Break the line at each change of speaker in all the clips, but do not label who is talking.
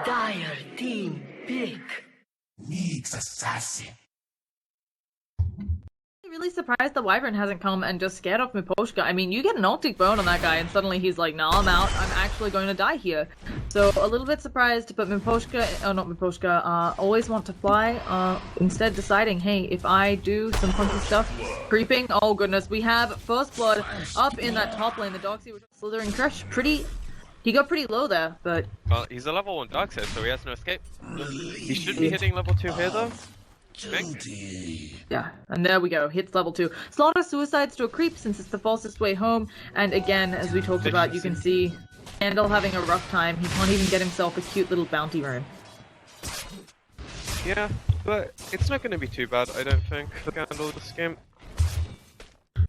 Dire team pick.
Needs assassin.
Really surprised the Wyvern hasn't come and just scared off Miposhka. I mean, you get an ultic burn on that guy and suddenly he's like, nah, I'm out. I'm actually going to die here. So a little bit surprised, but Miposhka, always want to fly, instead deciding, hey, if I do some funky stuff, creeping, oh goodness, we have first blood up in that top lane. The Doxy was slithering crush, he got pretty low there, but...
Well, he's a level 1 Darkseid, so he has no escape. He should be hitting level 2 here though.
Yeah, and there we go, hits level 2. Slaughter suicides to a creep since it's the fastest way home, and again, as we talked about, you can see Candle having a rough time. He can't even get himself a cute little bounty rune.
Yeah, but it's not going to be too bad, I don't think, for Candle this game.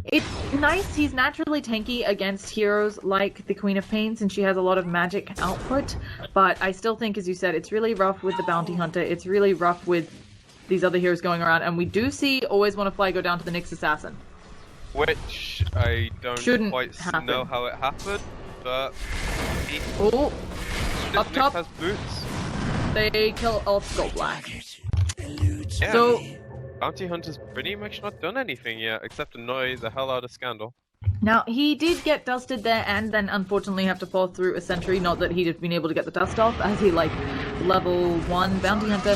It's nice, he's naturally tanky against heroes like the Queen of Pain since she has a lot of magic output, but I still think, as you said, it's really rough with the Bounty Hunter, it's really rough with these other heroes going around, and we do see Always Wanna Fly go down to the Nyx Assassin.
Which I don't quite know how it happened, but...
Oh, up top,
has boots.
They kill off Gold Black.
Yeah.
So,
Bounty Hunter's pretty much not done anything yet, except annoy the hell out of Scandal.
now, he did get dusted there and then unfortunately have to fall through a sentry, not that he'd have been able to get the dust off, as he, like, level 1 Bounty Hunter.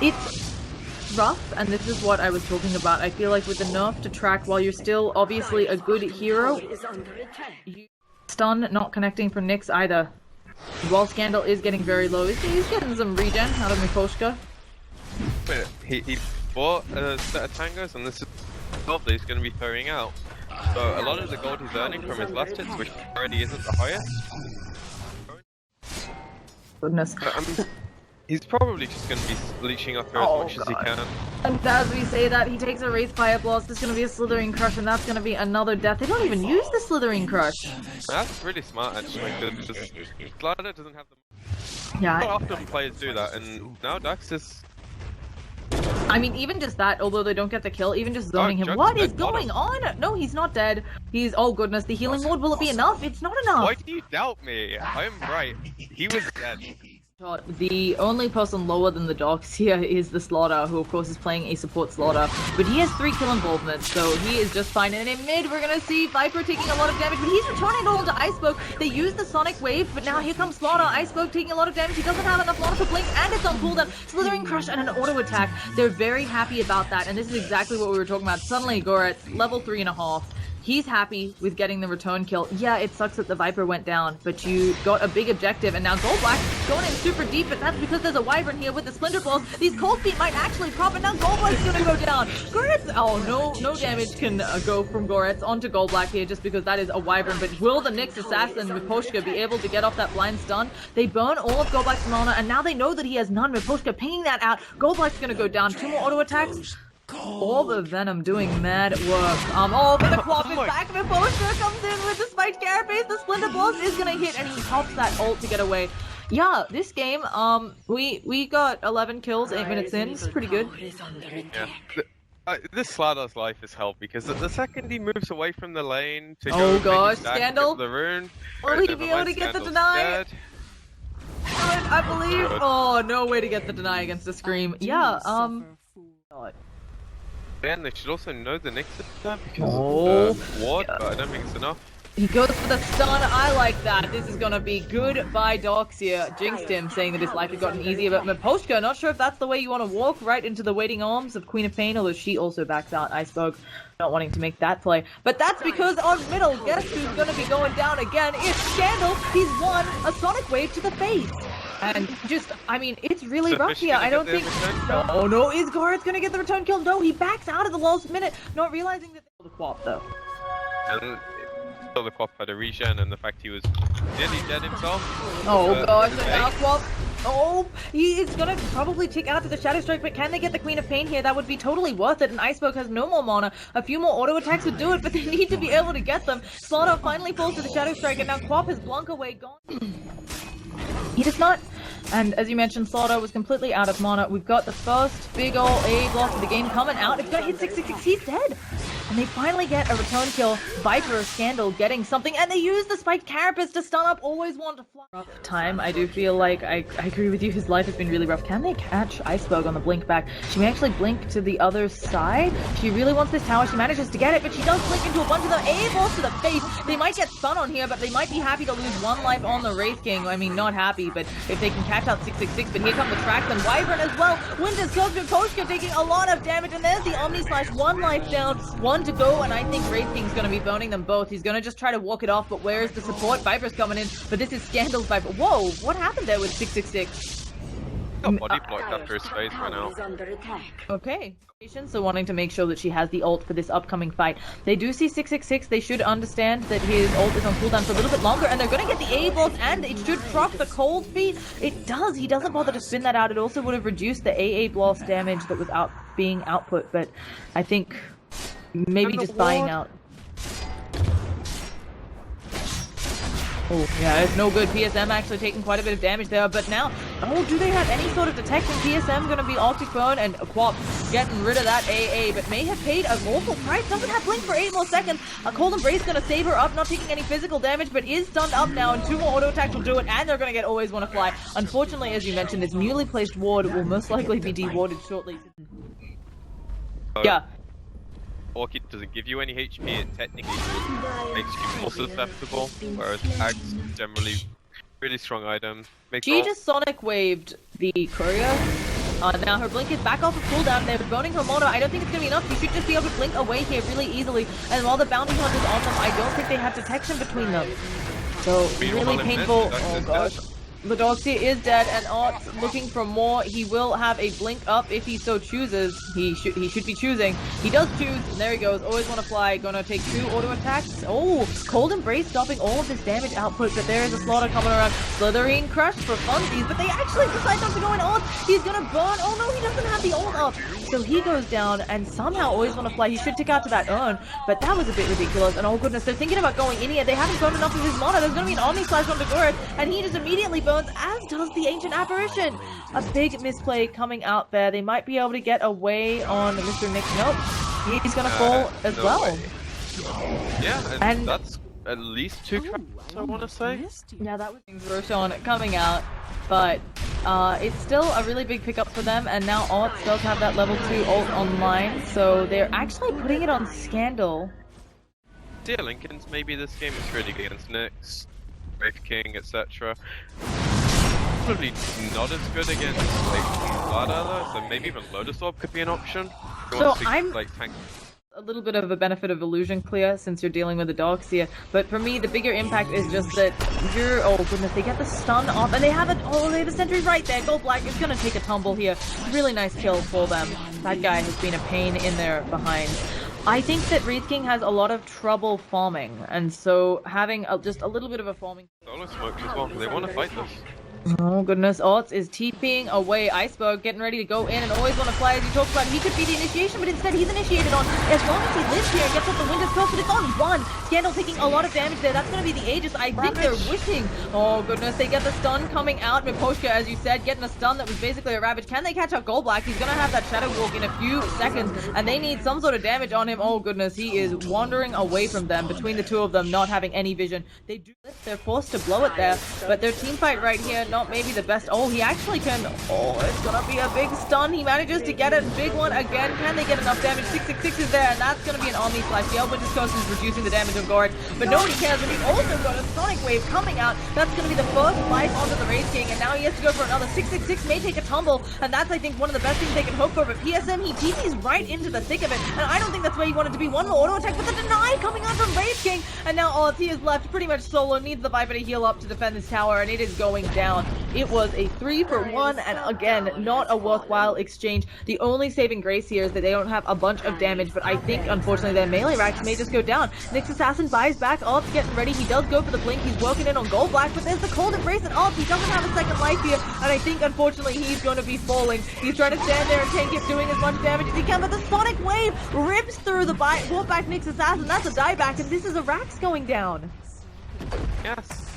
It's rough, and this is what I was talking about. I feel like with the nerf to track, while you're still obviously a good hero, stun not connecting from Nyx either. While Scandal is getting very low, he's getting some regen out of Miposhka.
Wait, he bought a set of tangos, and this is gold that he's going to be throwing out. So a lot of the gold he's earning from his last hits, which already isn't the highest.
Goodness.
But, I mean, he's probably just going to be leeching up here as much as he can.
And as we say that, he takes a Wraith Fire Blast, there's going to be a Slithering Crush, and that's going to be another death. They don't even use the Slithering Crush.
That's really smart, actually, because Glider doesn't have the...
Yeah.
Not often players do that, and now Dax is...
I mean, even just that, although they don't get the kill, even just zoning him. What is going on? No, he's not dead. He's... Oh goodness, the healing ward, will it be enough? It's not enough.
Why do you doubt me? I'm right. He was dead.
The only person lower than the Dox here is the Slaughter, who of course is playing a support Slaughter, but he has 3 kill involvement, so he is just fine. And in mid, we're gonna see Viper taking a lot of damage, but he's returning it all into Iceboke. They use the Sonic Wave, but now here comes Slaughter. Iceboke taking a lot of damage. He doesn't have enough mana to blink, and it's on cooldown. Slithering Crush and an auto attack. They're very happy about that, and this is exactly what we were talking about. Suddenly, Goretz, level 3.5. He's happy with getting the return kill. Yeah, it sucks that the Viper went down, but you got a big objective, and now Gold Black going in super deep, but that's because there's a Wyvern here with the Splinter Balls. These Cold Feet might actually pop, and now Gold Black's gonna go down. Goretz, oh, no damage can go from Goretz onto Gold Black here, just because that is a Wyvern, but will the Nyx Assassin, Miposhka, be able to get off that blind stun? They burn all of Gold Black's mana, and now they know that he has none. Miposhka pinging that out. Gold Black's gonna go down. 2 more auto attacks. All the Venom doing mad work. Oh, but the Quap is back. Miposhka comes in with the spiked carapace. The Splinter Balls is gonna hit, and he pops that ult to get away. Yeah, this game, we got 11 kills, 8 minutes in. It's pretty good.
Yeah. This Slaughter's life is hell, because the second he moves away from the lane to
oh
go
gosh, Scandal,
the rune,
will he be able to get the deny? I believe. Oh, no way to get the deny against a Scream. Yeah,
And they should also know the Nyx attack because of the ward, but I don't think it's enough.
He goes for the stun. I like that. This is gonna be good by Dox here. Jinxed him, saying that his life had gotten easier, but Miposhka, not sure if that's the way you want to walk right into the waiting arms of Queen of Pain, although she also backs out. I spoke, not wanting to make that play. But that's because on middle, guess who's gonna be going down again? It's Scandal. He's won a Sonic Wave to the face. And just, I mean, it's really rough here. I don't think... Oh no, is Goretz gonna get the return kill? No, he backs out at the last minute, not realizing that they the Quap though.
And the Quap had a regen, and the fact he was nearly dead himself.
Oh gosh, and now Quap... Oh, he is gonna probably tick out to the Shadow Strike, but can they get the Queen of Pain here? That would be totally worth it, and Iceboke has no more mana. A few more auto attacks would do it, but they need to be able to get them. Slaughter finally falls to the Shadow Strike, and now Quap has Blanca away, gone. He does not And as you mentioned, Slaughter was completely out of mana. We've got the first big ol' A block of the game coming out. It's gonna hit 666, he's dead! And they finally get a return kill. Viper, Scandal getting something, and they use the spiked carapace to stun up. Always want to fly. Rough time. I do feel like I agree with you. His life has been really rough. Can they catch Iceberg on the blink back? She may actually blink to the other side. She really wants this tower. She manages to get it, but she does blink into a bunch of them. A balls to the face. They might get spun on here, but they might be happy to lose one life on the Wraith King. I mean, not happy, but if they can catch out 666, but here come the tracks and Wyvern as well. Winter's Cooked and Poshka taking a lot of damage, and there's the Omni Slash. One life down, one to go, and I think Wraith King's gonna be burning them both. He's gonna just try to walk it off, but where's the support? Viper's coming in, but this is Scandal's Viper. Whoa, what happened there with 666?
Got body blocked after his face went out.
Okay. So wanting to make sure that she has the ult for this upcoming fight. They do see 666. They should understand that his ult is on cooldown for a little bit longer, and they're going to get the A blast, and it should proc the cold feet. It does. He doesn't bother to spin that out. It also would have reduced the AA blast damage that was being output, but I think maybe just buying out. Oh, yeah, it's no good. PSM actually taking quite a bit of damage there, but now, oh, do they have any sort of detection? PSM going to be Octophone, and Quap getting rid of that AA, but may have paid a awful price. Doesn't have blink for 8 more seconds. A Cold Embrace going to save her up, not taking any physical damage, but is stunned up now, and 2 more auto attacks will do it, and they're going to get Always Wanna Fly. Unfortunately, as you mentioned, this newly placed ward will most likely be dewarded shortly. Yeah.
Orchid doesn't give you any HP, it technically makes you more susceptible, whereas Axe generally really strong item.
She just Sonic waved the courier. Now her blink is back off of cooldown. They're burning her mono. I don't think it's gonna be enough. You should just be able to blink away here really easily. And while the bounty hunt is on them, I don't think they have detection between them. So really painful. Oh gosh. The Doxia is dead, and Art's looking for more. He will have a blink up if he so chooses. He should be choosing. He does choose, and there he goes. Always Wanna Fly. Gonna take 2 auto attacks. Oh, Cold Embrace stopping all of his damage output, but there is a Slaughter coming around. Slitherine crushed for funsies, but they actually decide not to go in ult. He's gonna burn. Oh no, he doesn't have the ult up. So he goes down, and somehow Always Wanna Fly. He should tick out to that urn, but that was a bit ridiculous. And oh goodness, they're thinking about going in here. They haven't burned enough of his mana. There's gonna be an Omni Slash on Dagura, and he just immediately burns, as does the Ancient Apparition. A big misplay coming out there. They might be able to get away on Mr. Nick. Nope. He's gonna fall as
no
well.
Way. Yeah, and that's at least 2 cracks, I want to say.
Yeah, that was Roshan coming out, but it's still a really big pickup for them, and now Arts does have that level 2 ult online, so they're actually putting it on Scandal.
Dear Lincolns, maybe this game is really good against Nyx, Wraith King, etc. Probably not as good against like Lada though, so maybe even Lotus Orb could be an option.
So I'm tank a little bit of a benefit of illusion clear since you're dealing with the Doxia, but for me the bigger impact is just that you're, oh goodness, they get the stun off, and they have it, oh, they have a sentry right there. Gold Black is gonna take a tumble here. Really nice kill for them. That guy has been a pain in their behind. I think that Wraith King has a lot of trouble farming, and so having just a little bit of a farming.
Solo smokes as well, they want to fight this.
Oh goodness, Arts is TPing away. Iceberg getting ready to go in, and Always Wanna Fly, as you talked about. He could be the initiation, but instead he's initiated on, as long as he lives here and gets up the Winter's Curse, but it's on 1. Scandal taking a lot of damage there. That's going to be the Aegis. I think they're wishing. Oh goodness, they get the stun coming out. Miposhka, as you said, getting a stun that was basically a Ravage. Can they catch up Gold Black? He's going to have that Shadow Walk in a few seconds, and they need some sort of damage on him. Oh goodness, he is wandering away from them, between the two of them, not having any vision. They do lift, they're forced to blow it there, but their team fight right here, not maybe the best. Oh, he actually can. Oh, it's gonna be a big stun. He manages to get a big one again. Can they get enough damage? 666 is there, and that's gonna be an Omni Slash. The Winter's Coast is reducing the damage of Gorge, but nobody cares. And he's also got a Sonic Wave coming out. That's gonna be the first life onto the Wraith King, and now he has to go for another. 666 may take a tumble, and that's, I think, one of the best things they can hope for. But PSM, he TP's right into the thick of it, and I don't think that's where he wanted to be. One more auto attack, but the deny coming out from Wraith King, and now all he is left pretty much solo. Needs the Viper to heal up to defend this tower, and it is going down. It was a 3-for-1, and again, not a worthwhile exchange. The only saving grace here is that they don't have a bunch of damage, but I think, unfortunately, their melee racks may just go down. Nyx Assassin buys back. Art's getting ready. He does go for the blink. He's working in on Gold Black, but there's the Cold Embrace and Art. He doesn't have a second life here, and I think, unfortunately, he's going to be falling. He's trying to stand there and tank it, doing as much damage as he can, but the Sonic Wave rips through the walk back Nyx Assassin. That's a dieback, and this is a Rax going down.
Yes.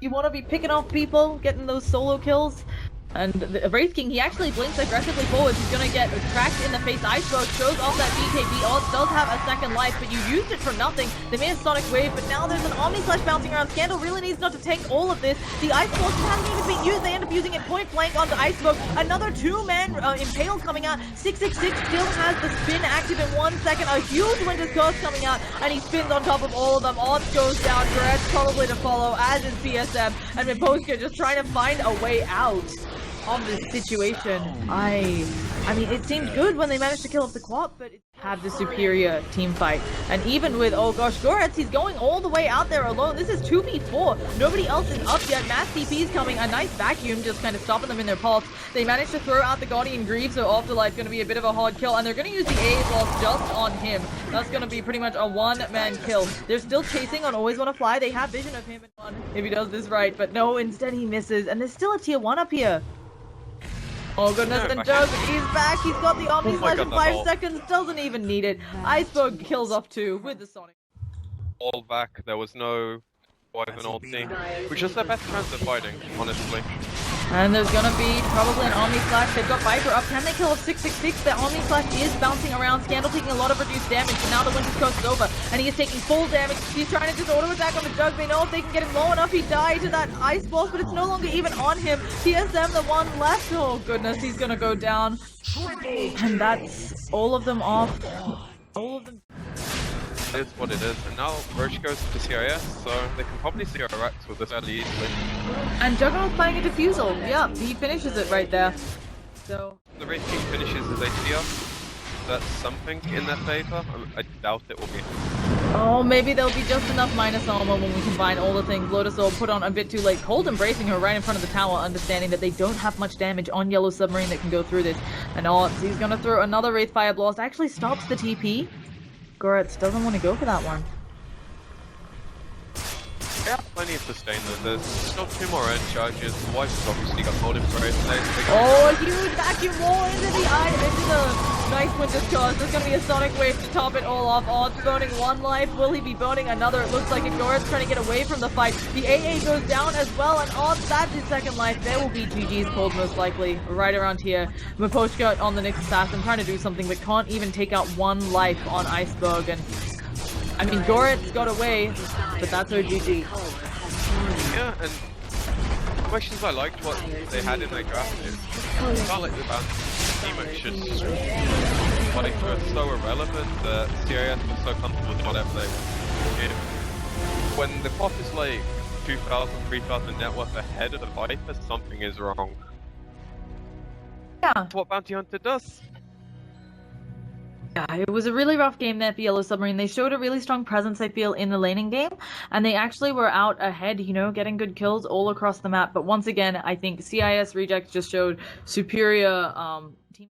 You want to be picking off people, getting those solo kills. And the Wraith King, he actually blinks aggressively forwards. He's gonna get tracked in the face. Iceberg shows off that BKB. Odds does have a second life, but you used it for nothing. They made a Sonic Wave, but now there's an Omni Slash bouncing around. Scandal really needs not to tank all of this. The Ice Blast hasn't even been used. They end up using it point blank onto Iceberg. Another two-man Impale coming out. 666 still has the spin active in 1 second. A huge Winter's Curse coming out, and he spins on top of all of them. Odds goes down. Gretz probably to follow, as is PSM. And Miposhka just trying to find a way out of this situation. I mean, it seemed good when they managed to kill off the Quap, but it had the superior team fight. And even with, oh gosh, Goretz, he's going all the way out there alone. This is 2v4. Nobody else is up yet. Mass DP's coming. A nice vacuum just kind of stopping them in their pulse. They managed to throw out the Guardian Greaves, so Afterlife going to be a bit of a hard kill, and they're going to use the AA Blast just on him. That's going to be pretty much a one-man kill. They're still chasing on Always Wanna Fly. They have vision of him in one if he does this right, but no, instead he misses, and there's still a tier 1 up here. Oh goodness, and Jug, he's back, he's got the Omni Slash in 5 seconds, doesn't even need it. Iceberg kills off 2 with the Sonic.
All back, there was no Wyvern ulti, which is their best chance of fighting, honestly.
And there's gonna be probably an Omni Slash. They've got Viper up. Can they kill off 666? The Omni Slash is bouncing around. Scandal taking a lot of reduced damage, but now the Winter's Curse is over, and he is taking full damage. He's trying to just auto-attack on the Jug. They know if they can get him low enough, he died to that Ice Blast, but it's no longer even on him. TSM, the one left. Oh goodness, he's gonna go down. And that's all of them off. All of them.
It is what it is, and now Roche goes to CIS, so they can probably see Rex with this fairly easily.
And Juggernaut's playing a Diffusal. Yeah, he finishes it right there. So
the Wraith King finishes his ATR. That's something in their favor. I doubt it will be.
oh, maybe there'll be just enough minus armor when we combine all the things. Lotus Orb put on a bit too late. Cold embracing her right in front of the tower, understanding that they don't have much damage on Yellow Submarine that can go through this. And Odds, he's gonna throw another Wraith Fire Blast. Actually stops the TP. Goretz doesn't want to go for that one.
Yeah, plenty of sustain though. There's still 2 more end charges. The Wife's obviously got Cold Embrace.
Oh, a huge vacuum wall into the eye, into the nice Winter's Curse. There's gonna be a Sonic Wave to top it all off. Odds burning 1 life. Will he be burning another? It looks like it. Goretz trying to get away from the fight. The AA goes down as well, and Odds, that's his second life. There will be GG's called most likely, right around here. Miposhka on the next assassin, trying to do something, but can't even take out 1 life on Iceberg. And I mean, Goretz got away, but that's our GG.
Yeah, and questions I liked what they had in their draft is it's not like the bounce team actions like were so irrelevant that CIS was so comfortable with whatever they did. When the clock is like 2,000, 3,000 net worth ahead of the Viper, something is wrong.
Yeah.
That's what Bounty Hunter does.
Yeah, it was a really rough game there for Yellow Submarine. They showed a really strong presence, I feel, in the laning game, and they actually were out ahead, you know, getting good kills all across the map. But once again, I think CIS Rejects just showed superior team